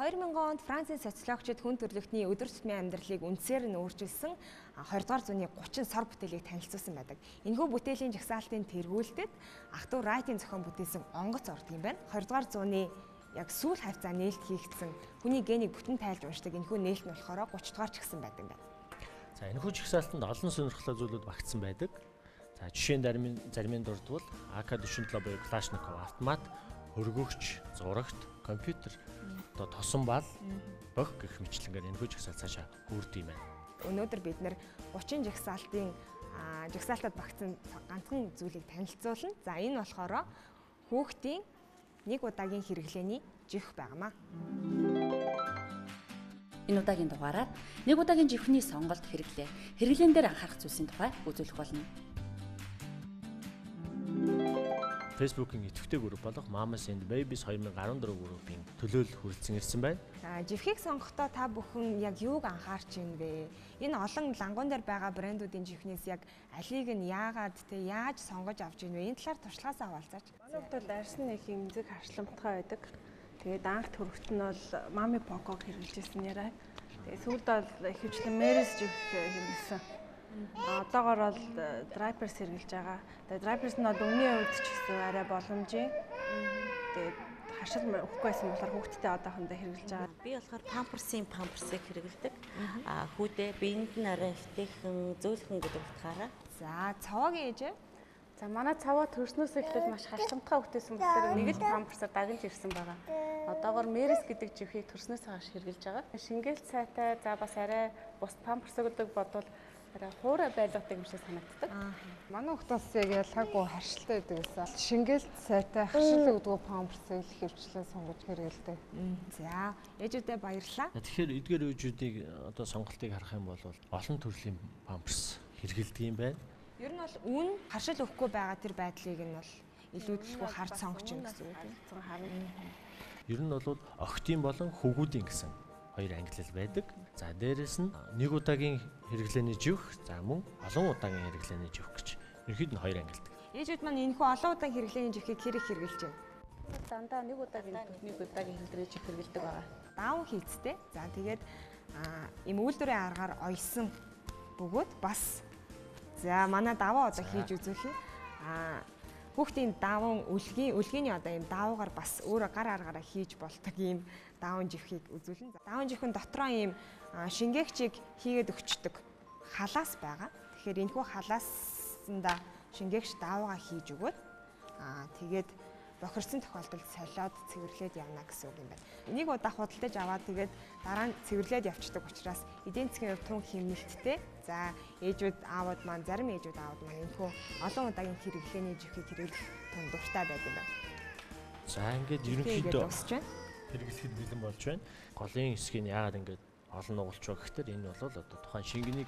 2000 онд Францын социологчид хүн төрөлхтний өдөр тутмын амьдралыг үндсээр нь өөрчилсөн 20 дугаар зууны 30 сар бүтээлийг танилцуулсан байдаг. Энэхүү бүтээлийн жагсаалтын тэргүүлтэд ах トゥ Райтын зохион бүтээсэн онгоц ордог юм байна. 20 дугаар зууны яг сүүл хавцаа нээлт хийгдсэн хүний генийг бүтэн тайлж уншдаг энэхүү нээлт нь болохоор 30 дугаар ч гэсэн байдаг юм байна. За энэхүү жагсаалтанд олон сонирхолтой зүйлүүд багтсан байдаг. За жишээ нь заримын дурдвал АК-47 буюу Калашников автомат, хөргөгч, зурагт, компьютер, одоо тосон бал, бох гэх мэтлэнгээр энэхүү жагсаалт цаашаа хүрдэг юм байна. Өнөөдөр бид нэр 30 жагсаалтад багтсан ганцхан зүйлийг танилцуулна. За энэ болохоор хүүхдийн нэг удаагийн хэрэглээний жих байнамаа. Энэ удаагийн дугаараар нэг удаагийн жихний сонголт хэрэглээн дээр анхаарах зүйлсийн тухай үзүүлэх болно. Facebook-ийн идэвхтэй групп болох Mamas and Babies 2014 группийн төлөөлөл хүрэлцэн ирсэн байна. Жихийг сонгохдоо та бүхэн яг юуг анхаарч ийн бэ? Энэ олон лангуун дээр байгаа брэндүүдийн жихнээс яг алийг нь яагаад яаж сонгож авч ийн вэ? Энэ талаар туршлагаасаа хаваалцаач. Манай хувьд арьсан их эмзэг харшламтгай байдаг. Тэгээд анх төрөгт нь бол Mami Poco хэрэгжилжсэн яриа. Тэгээд сүүлд бол ихэвчлэн Mary's жих хэрэглэсэн. Одоогоор бол Diapers хэрэгжилж байгаа. Тэгээд Diapers нь бол өмнө үед ч гэсэн арай боломжийн. Тэгээд хашил өгөхгүй байсан болохоор хүүхдтэй одоохондоо хэрэгжилж байгаа. Би болохоор Pampers-ыг хэрэглэдэг. Хүүдээ биеинд нь арай ихтэйхэн, зөөлхөн гэдэг утгаараа. За, цаваагийн ээжээ. За, манай цаваа төрснөөс эхлээд маш харшламтгай хөвтэйсэн болохоор нэг л Pampers-аар дагнж ирсэн байгаа. Одоогоор Mary's гэдэг жихийг төрснөөс хойш хэрэгжилж байгаа. Шингээлт сайтай, за бас арай бус Pampers гэдэг бодвол хуурай байлгадаг юм шиг санагддаг. Манай хүмүүс яг ялгаагүй харшилтай байдаг гэсэн. Шингээлт сайтай харшил өгдөг Pampers-ыг хөвчлэн сонгож хэрэгэлдэг. За, ээжүүдээ баярлалаа. Тэгэхээр эдгээр ээжүүдийг одоо сонголтыг харах юм бол олон төрлийн Pampers хэрэгэлдэг юм байна. Ер нь бол үн харшил өгөхгүй байгаа тэр байдлыг нь бол илүүдэлгүй харж сонгож ийн гэсэн үг тийм. Ер нь бол охидын болон хөвгүүдийн гэсэн хоёр ангилал байдаг. За дээрэс нь нэг удаагийн хэрэглээний жих, за мөн олон удаагийн хэрэглээний жих гэж ерөнхийд нь хоёр ангилдаг. Ээжүүд маань энэхүү олон удаагийн хэрэглээний жихийг хэрэг хэрэгжилж байна? Дандаа нэг удаагийн хэрэглээний жих хэрэгэлдэг байгаа. Даун хийцтэй. За тэгээд ийм үйлдвэрийн аргаар оёсон бөгөөд бас за манай даваа одоо хийж үзүүлье. Хүүхдийн даван үлгийн одоо ийм даваагаар бас өөрөө гар аргаараа хийж болдог ийм даван жихийг үзүүлнэ. Даван жихэн дотроо ийм шингээгчийг хийгээд өгчдөг халаас байгаа. Тэгэхээр энэхүү халаасанда шингээгч даваагаа хийж өгөөд тэгээд бохирсон тохиолдолд солиод цэвэрлээд явна гэсэн үг юм байна. Нэг удаа худалдаж аваад тэгээд дараа нь цэвэрлээд явцдаг учраас эдийн засгийн хувьд тун хэмнэлттэй. За ээжүүд аавууд маань зарим ээжүүд аавууд маань энэхүү олон удаагийн хэрэглээний жихийг хэрэглэх тун дуртай байдаг юм байна. За ингээд ерөнхийдөө хэрэглэхэд бэлэн болж байна. Голын хэсгийг яагаад ингээд олон нугалч байгаа гэхээр энэ бол одоо тухайн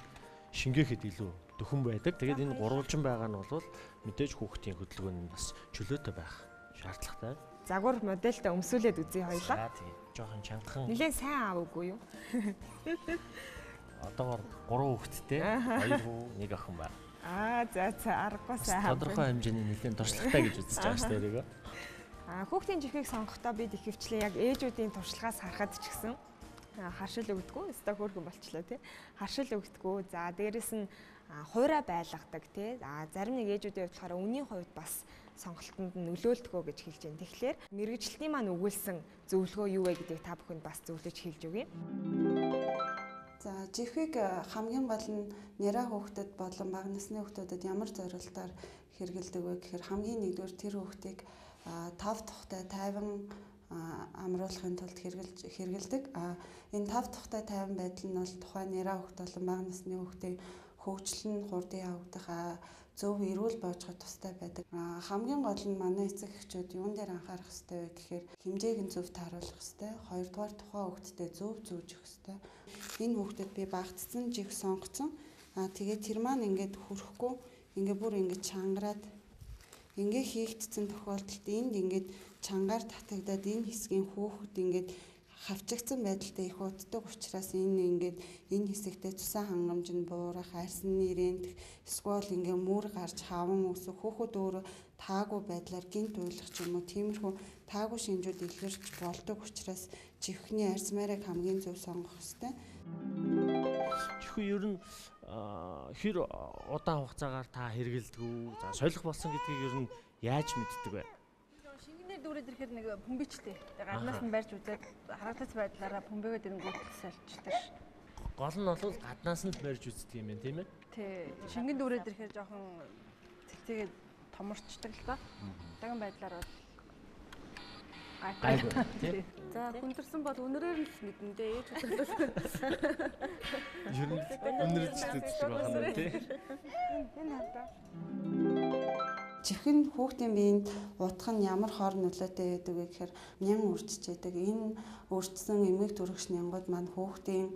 шингээхэд илүү дөхөн байдаг. Тэгээд энэ гурвалжин байгаа нь бол мэдээж хүүхдийн хөдөлгөөнд бас чөлөөтэй байх шаардлагатай. Загвар модельтэй өмсүүлээд үзье хоёлаа. Тийм. Жохон чангахан. Нилээн сайн аав үгүй юу? Одоогоор 3 хүүхэдтэй, 2 хүү, 1 охин байна. За аргагүй сайн. Тодорхой хэмжээний нэлээд туршлагатай гэж үзэж байгаа шүү дээ. Хүүхдийн жихийг сонгохдоо бид их хвчлээ яг ээжүүдийн туршлагаас харахад ч гэсэн харшил өгдөггүй, өстой хөөрхөн болчлоо тий. Харшил өгдөггүй. За дээрэс нь хуурай байлгадаг тий. Зарим нэг ээжүүдийн хувьд болохоор үнийн хувьд бас сонголтонд нь нөлөөлдөгөө гэж хэлж байна. Тэгэхээр мэрэгчлэлтийн маань өгүүлсэн зөвлөгөө юу вэ гэдгийг та бүхэнд бас зөвлөж хэлж өгье. За жихийг хамгийн гол нь няраа хүүхдэд болон бага насны хүүхдэд ямар зорилтоор хэрэгэлдэг вэ гэхээр хамгийн нэгдүгээр тэр хүүхдийг тав тухтай тайван амруулахын тулд хэрэгэлдэг. Энэ тав тухтай тайван байдал нь бол тухайн няраа хүүхд болон бага насны хүүхдийн хөгжил нь хурдан явагдах зөв эрүүл боожоход тустай байдаг. Хамгийн гол нь манай эцэг эхчүүд юун дээр анхаарах хэрэгтэй вэ гэхээр хэмжээг нь зөв тааруулах хэрэгтэй. Хоёрдугаар тухайн хүүхдэд зөв зүүжих хэрэгтэй. Энэ хүүхдэд би багтцсан жих сонгоцсон. Тэгээд тэр маань ингээд хүрхгүй ингээд бүр ингээд чангараад ингээд хийгдсэн тохиолдолд энд ингээд чангаар татагдаад энэ хэсгийн хүүхэд ингээд хавчигдсан байдалтай их уддаг учраас энэ хэсэгтээ цусан хангамж нь буурах, арьсны ирээнт, эсвэл ингээ мөр гарч хаван өсөх, хүүхэд өөрөө таагүй байдлаар гинт уйлах ч юм уу тиймэрхүү таагүй шинжүүд илэрч болдог учраас живхний арьс маарыг хамгийн зөв сонгох ёстой. Жихүү ер нь хэр удаан хугацаагаар та хэрэгэлдэг үү? За солих болсон гэдгийг ер нь яаж мэддэг вэ? Шингэнээр дүүрээд ирэхээр нэг бөмбөчтэй. Гаднаас нь барьж үзээд харагдаж байдлаараа бөмбөгөө дэрэнгүүт сольчдаг. Гол нь бол гаднаас нь барьж үздэг юм байна, тийм ээ? Тий. Шингэн дүүрээд ирэхээр жоохон цэцээгээд томорчдаг л доо. Даган байдлаар бол гайгүй тий. За хүндэрсэн бол өнөрөөр нь л мэднэ дээ ээж бодлоо. Ер нь өнөрөж үздэг байна тий. Энэ хардаа. Жихэнэ хүүхдийн биед утга нь ямар хор нөлөөтэй байдаг вэ гэхээр нян үржижээдэг. Энэ өрчсөн эмгэг төрөгч нянгууд маань хүүхдийн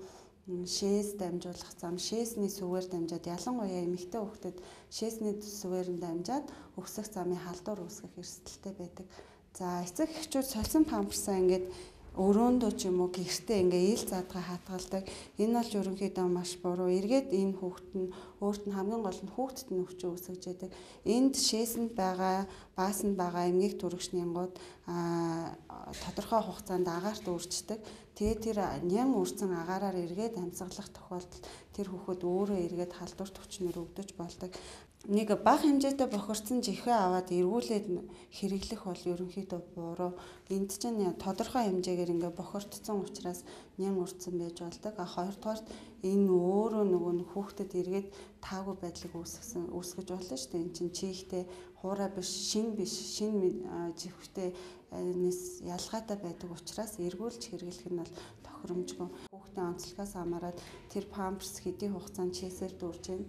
шээс дамжуулах зам, шээсний сүгээр дамжаад ялангуяа эмэгтэй хүүхдэд шээсний сүгээр нь дамжаад өксөх замын халдвар үүсгэх эрсдэлтэй байдаг. За эцэг эхчүүд сольсон памперсаа ингээд өрөөндөө ч юм уу гэртээ ингээ ил заадгаа хатгалдаг. Энэ бол ерөнхийдөө маш буруу. Эргээд энэ хүүхэд нь өөрт нь хамгийн гол нь хүүхдэд нь өвчин үүсгэж яадаг. Энд шээсэнд байгаа, баасанд байгаа эмгэг төрөгчний ангууд тодорхой хугацаанд агаарт үрждэг. Тэгээд тэр нян үрцэн агаараар эргээд амьсгалах тохиолдолд тэр хүүхэд өөрөө эргээд халдвар төвчнөр өвдөж болдог. Нэг бага хэмжээтэй бохирдсон жихээ аваад эргүүлээд хэрэглэх бол ерөнхийдөө буруу. Энд чинь тодорхой хэмжээгээр ингээ бохирдсон учраас нян урдсан байж болдог. Хоёрдугаар энэ өөрөө нөгөө хүүхдэд эргээд таагүй байдлыг үүсгэж болно шүү дээ. Энд чинь чихтэй хуурай биш, шин жихвтэй нэс ялгаатай байдаг учраас эргүүлж хэрэглэх нь бол тохиромжгүй. Хүүхдийн онцлогоос хамаарат тэр памперс хэдийн хугацаанд шээсээр дүүрж байна,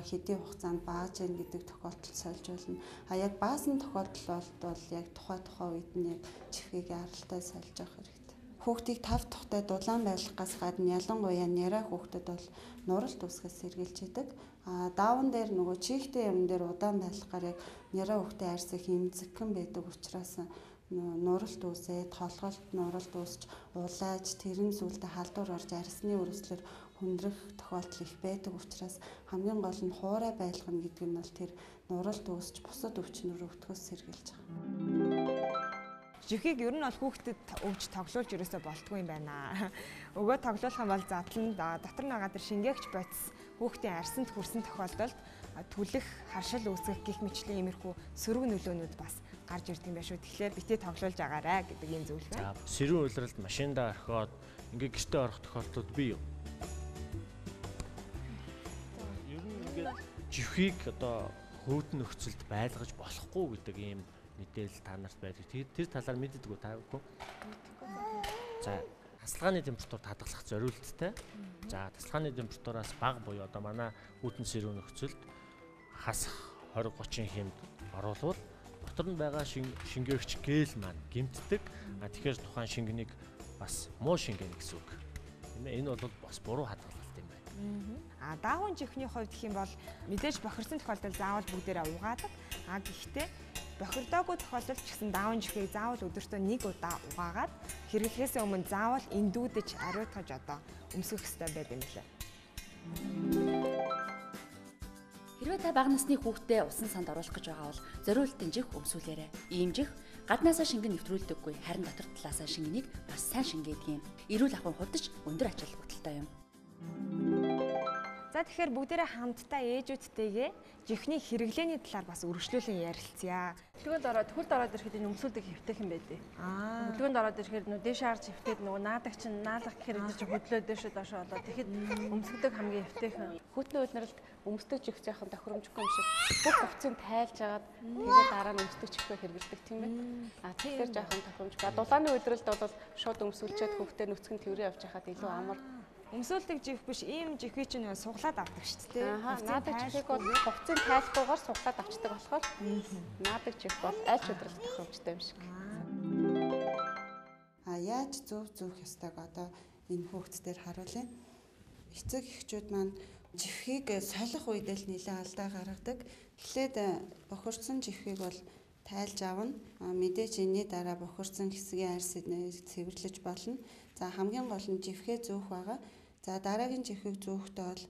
хэдийн хугацаанд бааж байна гэдэг тохиолдолд сольж болно. Яг баасан тохиолдол бол яг тухай үед нь яг чихийг аралтай сольж авах хэрэгтэй. Хүүхдийг тав тухтай дулаан байлгахаас гадна ялангуяа няраа хүүхдэд бол нуралт үүсгээс сэргийлж идэг. Дааван дээр нөгөө чихтэй юм дээр удаан байлгахаар яг няраа хүүхдийн арьс их эмзэгхэн байдаг учраас нуралт үүсээд толголт нуралт үүсч улааж тэрэн сүлдө халдвар орж арьсны өрөслөөр хүндрэх тохиолдол их байдаг учраас хамгийн гол нь хуурай байлгана гэдэг нь бол тэр нуралт үүсч бусад өвчнөр өвтгөөс сэргийлж байгаа. Жихийг ер нь бол хүүхдэд өвж тоглуулж ерөөсөө болтгүй юм байна. Өгөө тоглуулах юм бол задлан дотор байгаа тэр шингээгч бодис хүүхдийн арьсанд хүрсэн тохиолдолд түлэх, харшил үүсгэх гэх мэтлийн иймэрхүү сөрөг нөлөөнүүд бас гарч ирдэг юм байна шүү. Тэгэхээр битээ тоглуулж агаарай гэдэг юм зүйл байна. За сэрүүн улиралд машиндаа орхиод ингээ гэртээ орох тохиолдлууд бий юу? Ер нь ингээ жихийг одоо хөөдөн нөхцөлд байлгаж болохгүй гэдэг ийм мэдээлэл та нарт байдаг. Тэр талаар мэддэг үү та бүхэн? За тасалгааны температур хадгалах зориулттай. За тасалгааны температураас бага буюу одоо манай хүүтэн сэрүүн нөхцөлд хасах 20-30 хэмд оруулвал дотор нь байгаа шингээгч гэл маань гэмтдэг. Тэгэхээр тухайн шингэнийг бас муу шингэнэ гэсэн үг. Тийм ээ. Энэ бол бас буруу хадгалалт юм байна. Даавын жихний хувьд гэх юм бол мэдээж бохирсон тохиолдолд заавал бүгдээрээ угаадаг. Гэхдээ бохирдоогүй тохиолдолд ч гэсэн даавын жихийг заавал өдөртөө 1 удаа угаагаад хэрэглэхээс өмнө заавал эндүүдэж ариутгаж одоо өмсгөх хэрэгтэй байд юм лээ. Хэрвээ та бага насны хүүхдээ усан санд оруулах гэж байгаа бол зориултын жих өмсүүлээрэй. Ийм жих гаднаасаа шингэн нэвтрүүлдэггүй, харин дотор талаасаа шингэнийг бас сайн шингээдэг юм. Эрүүл ахуйн хувьд ч өндөр ач холбогдолтой юм. За тэгэхээр бүгдээрээ хамтдаа ээжүүдтэйгээ жихний хэрэглээний талаар бас үргэлжлүүлэн ярилцъя. Хөдөлгөөнд ороод хөлд ороод ирэхэд энэ өмсүүлдэг хэвтэйхэн байдیں۔ Хөдөлгөөнд ороод ирэхэд нөгөө дээш харж хэвтээд нөгөө наадаг чинь наалах гэхээр энэ чинь хөдлөө дээшээ доошоо болоо. Тэгэхэд өмсгдөг хамгийн хэвтэйхэн. Хүүтний улиралд өмсдөг чих яхан тохиромжгүй юм шиг бүх хувцсыг тайлж агаад тэгээд дараа нь өмсдөг чихээ хэрэглэдэг тийм ээ. Тэгэхээр яхан тохиромжгүй. Дулааны улиралд бол шууд өмсүүлчихэд хүүхдээ нүцгэн тэрвэр явж хахад илүү амар. Өмсүүлдэг жих биш, ийм жихийг чинь суглаад авдаг шүү дээ. Наадаг чихийг бол хувцсыг тайлбаргаар суглаад авчдаг болохоор наадаг чих бол аль ч өдрөлт тохиромжтой юм шиг. Яаж зөв ёстойг одоо энэ хүүхдээр харуулъя. Эцэг эхчүүд маань жихийг солих үед л нэлээд алдаа гаргадаг. Эхлээд бохирдсон жихийг бол тайлж авна. Мэдээж энэний дараа бохирдсон хэсгийн арьс цэвэрлэж болно. За хамгийн гол нь жихээ зөөх байгаа. За дараагийн жихийг зөөхдөө бол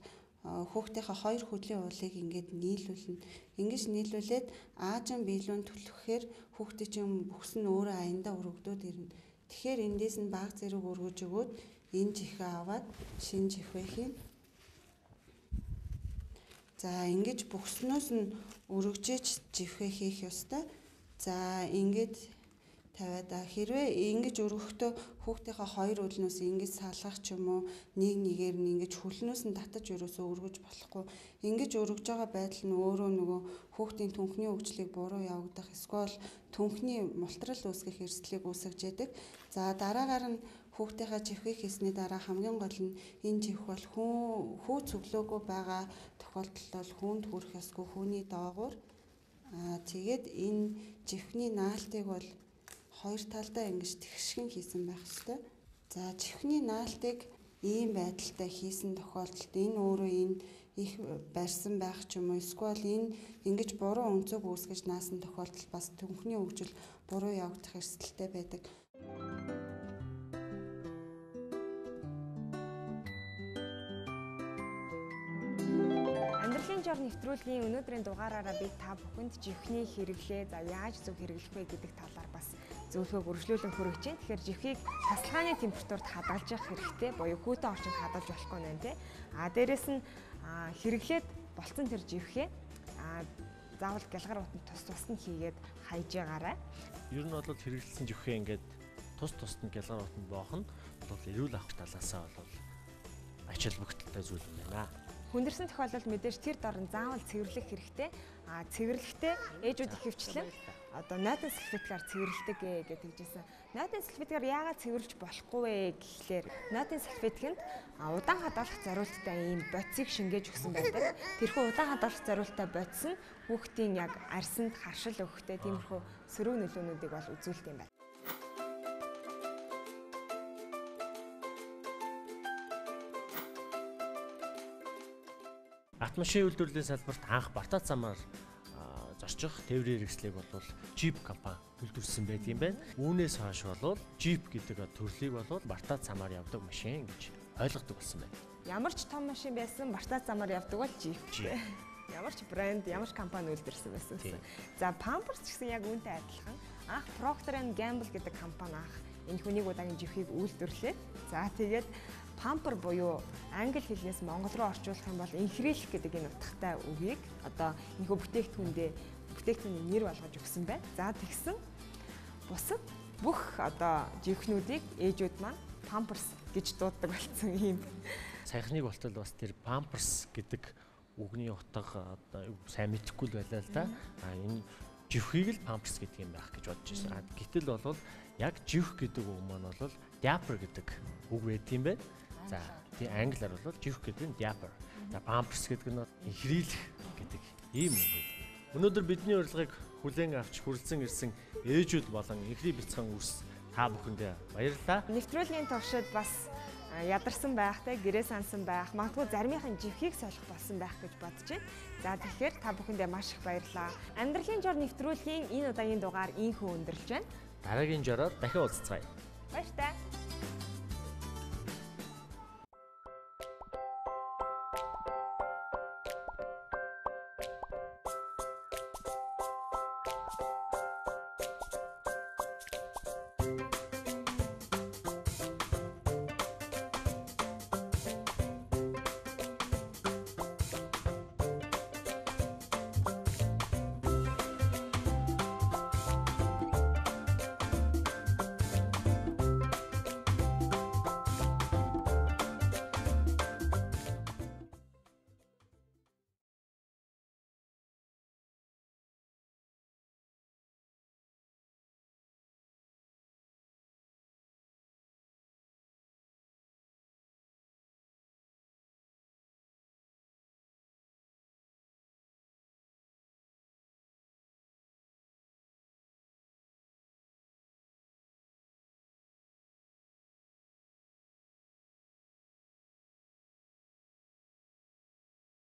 хүүхдийнхээ хоёр хөдлийн уулыг ингээд нийлүүлнэ. Ингэж нийлүүлээд аажин биелүүн түлхэхээр хүүхдийн чинь бүхс нь өөрөө аяндаа өргөдөөд ирнэ. Тэгэхээр эндээс нь баг зэрэг өргөж өгөөд энэ жихээ аваад шинэ жихээ хийн. За ингэж бүхснөөс нь өргөжөөч жихээ хийх ёстой. За ингээд тавиад хэрвээ ингэж өргөхдөө хүүхдийнхээ хоёр өлнөөс ингэж салгах ч юм уу нэгээр нь ингэж хөлнөөс нь татаж өрөөсөө өргөж болохгүй. Ингэж өргөж байгаа байдал нь өөрөө нөгөө хүүхдийн түнхний хөгжлийг буруу явагдах эсвэл түнхний мултрал үүсгэх эрсдлийг үүсгэж яадаг. За дараагаар нь хүүхдийнхээ жихийг хийсний дараа хамгийн гол нь энэ жих бол хүү цөглөөгүй байгаа тохиолдолд бол хүүнд хүрэх ёсгүй хүүний доогуур. Тэгээд энэ жихний наалтыг бол хоёр талдаа ингэж тэгшгэн хийсэн байх ёстой. За чихний наалтыг ийм байдалтай хийсэн тохиолдолд энэ өөрөө энэ их барьсан байх ч юм уу эсвэл энэ ингэж буруу өнцөг үүсгэж наасан тохиолдолд бас түнхний хөгжил буруу явагдах эрсдэлтэй байдаг. Амьдралын жор нэвтрүүлгийн өнөөдрийн дугаараараа би та бүхэнд жихний хэрэглээ, за яаж зөв хэрэглэх вэ гэдэг талаар бас зөвлөгөөг үргэлжлүүлэн хүргэж байна. Тэгэхээр жихийг тасалгааны температурт хадгалж явах хэрэгтэй, буюу хүүтэн орчинд хадгалж болохгүй нэ тэ. Дээрэс нь хэрэглээд болцсон тэр жихээ заавал гялгар утанд тус нь хийгээд хайж байгаарай. Ер нь бол хэрэглэсэн жихээ ингээд тус нь гялгар утанд боох нь бол эрүүл авах талаасаа бол ач холбогдолтой зүйл юм байна. Хүндэрсэн тохиолдолд мэдээж тэр дорн заавал цэвэрлэх хэрэгтэй. Цэвэрлэхдээ ээжүүд их хвчлэн одоо нойтон салфеткаар цэвэрлдэг гэж хэлжсэн. Нойтон салфеткаар яагаад цэвэрлж болохгүй вэ гэхлээр нойтон салфеткэнд удаан хадгалах зориулттай ийм бодисыг шингээж өгсөн байдаг. Тэрхүү удаан хадгалах зориулттай бодис нь хүүхдийн яг арьсанд харшил өгөхтэй тиймэрхүү сөрөг нөлөөнүүдийг бол үзүүлдэг юм байна. Автомашин үйлдвэрлэлийн салбарт анх Бартаа замаар зорчих тээврийн хэрэгслийг бол Jeep компани үйлдвэрсэн байдаг юм байна. Үүнээс хойш бол Jeep гэдэг төрлийг бол Бартаа замаар явдаг машин гэж ойлгодог болсон байна. Ямар ч том машин байсан Бартаа замаар явдаг бол Jeep. Ямар ч брэнд, ямар ч компани үйлдвэрсэн байсан. За Pampers ч гэсэн яг үүнтэй адилхан. Анх Procter & Gamble гэдэг компани анх энэ хүнийг удаагийн Jeep-ийг үйлдвэрлээ. За тэгээд Pamper буюу англи хэлнээс монгол руу орчуулах юм бол инхрийлэх гэдэг энэ утгатай үгийг одоо энэхүү бүтээгдэхүүний нэр болгож өгсөн байна. За тэгсэн бусад бүх одоо жихнүүдийг ээжүүд маань Pampers гэж дууддаг болсон юм. Саяхныг болтол бас тэр Pampers гэдэг үгний утга одоо сайн мэдэхгүй л байлаа л да. Энэ жихийг л Pampers гэдэг юм байх гэж бодож байсан. Гэтэл бол яг жих гэдэг үг маань бол diaper гэдэг үг байт юм байна. За тийм англиар бол жих гэдэг нь diaper. За Pampers гэдэг нь инхрийлэх гэдэг ийм үг байт. Өнөөдөр бидний урилгыг хүлээн авч хүрэлцэн ирсэн ээжүүд болон инхри бяцхан үс та бүхэндээ баярлалаа. Нэвтрүүлгийн туршид бас ядарсан байх, гэрээ сансан байх, магадгүй заримынхын жихийг солих болсон байх гэж бодож байна. За тэгэхээр та бүхэндээ маш их баярлалаа. Амьдралын жор нэвтрүүлгийн энэ удаагийн дугаар ийхүү өндөрлж байна. Дараагийн жороор дахин уулзцгаая. Баяр таа.